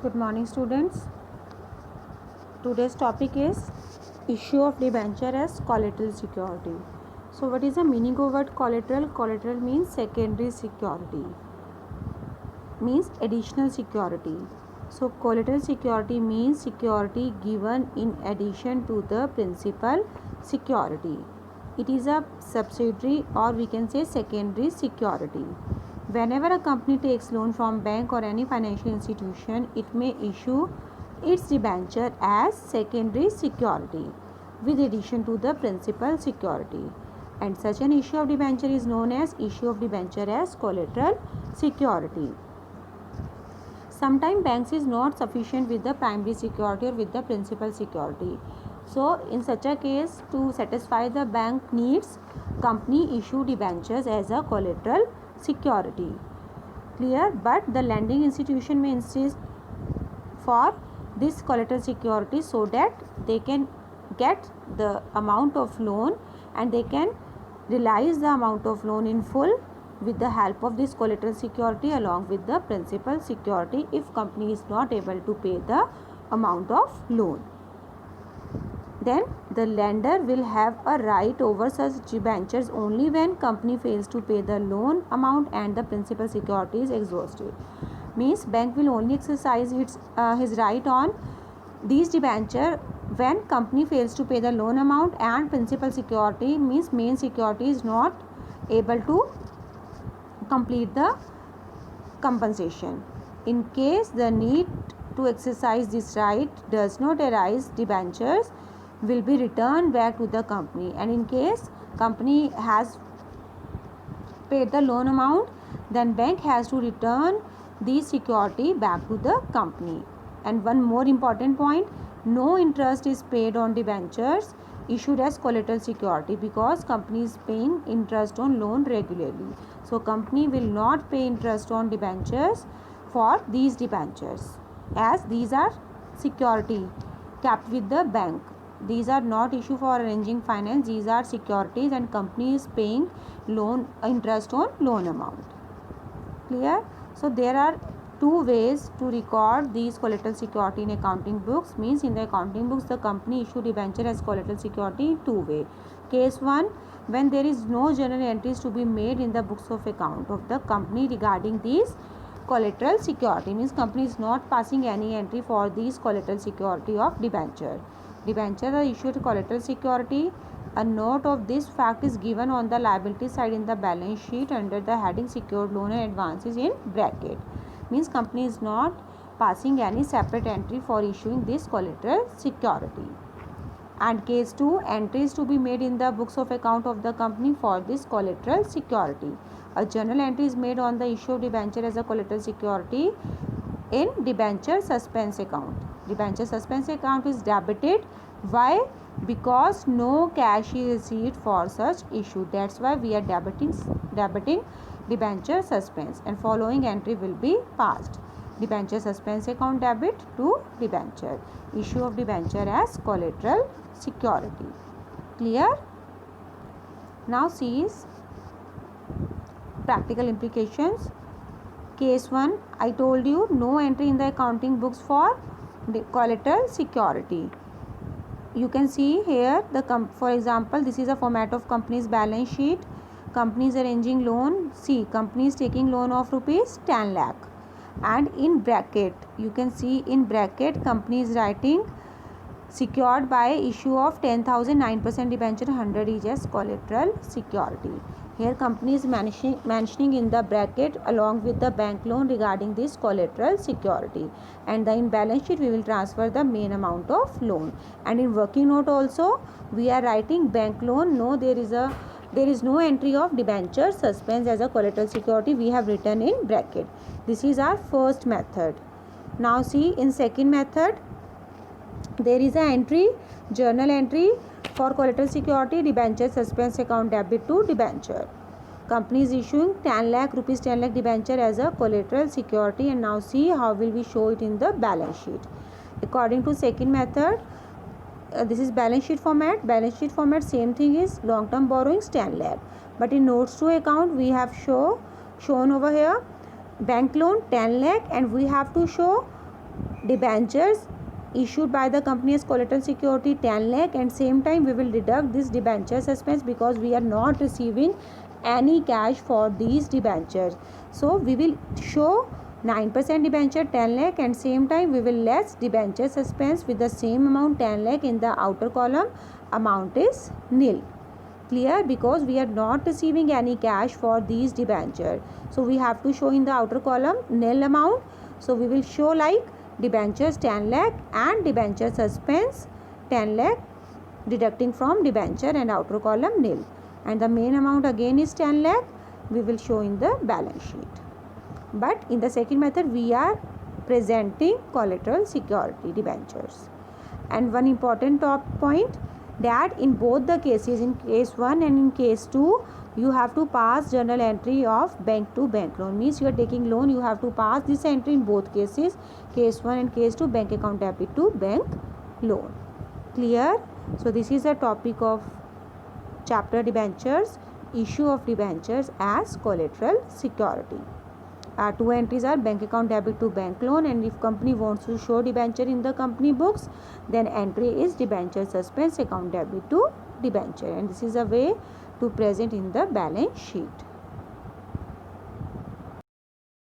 Good morning, students. Today's topic is issue of debenture as collateral security. So, what is the meaning of word collateral? Collateral means secondary security, means additional security. So, collateral security means security given in addition to the principal security. It is a subsidiary, or we can say secondary security. Whenever a company takes loan from bank or any financial institution, it may issue its debenture as secondary security with addition to the principal security, and such an issue of debenture is known as issue of debenture as collateral security. Sometimes banks is not sufficient with the primary security or with the principal security. So in such a case, to satisfy the bank needs, company issue debentures as a collateral security. Clear? But the lending institution may insist for this collateral security so that they can get the amount of loan and they can realize the amount of loan in full with the help of this collateral security along with the principal security if company is not able to pay the amount of loan. Then the lender will have a right over such debentures only when company fails to pay the loan amount and the principal security is exhausted. Means bank will only exercise his right on these debenture when company fails to pay the loan amount and principal security, means main security, is not able to complete the compensation. In case the need to exercise this right does not arise, debentures will be returned back to the company, and in case company has paid the loan amount, then bank has to return the security back to the company. And one more important point, no interest is paid on debentures issued as collateral security because company is paying interest on loan regularly. So company will not pay interest on debentures for these debentures as these are security kept with the bank. These are not issue for arranging finance, these are securities and company is paying loan interest on loan amount. Clear? So there are two ways to record these collateral security in accounting books. Means in the accounting books the company issue debenture as collateral security in two way. Case 1, when there is no journal entries to be made in the books of account of the company regarding these collateral security, means company is not passing any entry for these collateral security of debenture. Debenture are issued collateral security. A note of this fact is given on the liability side in the balance sheet under the heading secured loan and advances in bracket. Means company is not passing any separate entry for issuing this collateral security. And case 2, entries to be made in the books of account of the company for this collateral security. A journal entry is made on the issue of debenture as a collateral security in debenture suspense account. Debenture suspense account is debited. Why? Because no cash is received for such issue. That's why we are debiting debenture suspense, and following entry will be passed. Debenture suspense account debit to debenture. Issue of debenture as collateral security. Clear? Now see practical implications. Case 1, I told you no entry in the accounting books for the collateral security. You can see here for example, this is a format of company's balance sheet. Company is arranging loan. See, company is taking loan of rupees 10 lakh, and in bracket you can see in bracket company is writing secured by issue of 10,000 9% debenture 100 each as collateral security. Here company is mentioning in the bracket along with the bank loan regarding this collateral security, and then in balance sheet we will transfer the main amount of loan, and in working note also we are writing bank loan. No, there is no entry of debenture suspense as a collateral security, we have written in bracket. This is our first method. Now see, in second method there is an entry, journal entry for collateral security, debenture suspense account debit to debenture. Company is issuing 10 lakh rupees 10 lakh debenture as a collateral security, and now see how will we show it in the balance sheet. According to second method, this is balance sheet format. Balance sheet format same thing is long term borrowings 10 lakh, but in notes to account we have shown over here bank loan 10 lakh, and we have to show debentures issued by the company as collateral security 10 lakh, and same time we will deduct this debenture suspense because we are not receiving any cash for these debentures. So we will show 9% debenture 10 lakh, and same time we will less debenture suspense with the same amount 10 lakh. In the outer column amount is nil. Clear? Because we are not receiving any cash for these debenture, so we have to show in the outer column nil amount. So we will show like debentures 10 lakh and debenture suspense 10 lakh deducting from debenture, and outer column nil, and the main amount again is 10 lakh we will show in the balance sheet. But in the second method we are presenting collateral security debentures. And one important top point, that in both the cases, in case 1 and in case 2, you have to pass journal entry of bank to bank loan. Means you are taking loan, you have to pass this entry in both cases, case 1 and case 2, bank account debit to bank loan. Clear? So this is the topic of chapter debentures, issue of debentures as collateral security. Two entries are bank account debit to bank loan, and if company wants to show debenture in the company books, then entry is debenture suspense account debit to debenture, and this is a way to present in the balance sheet.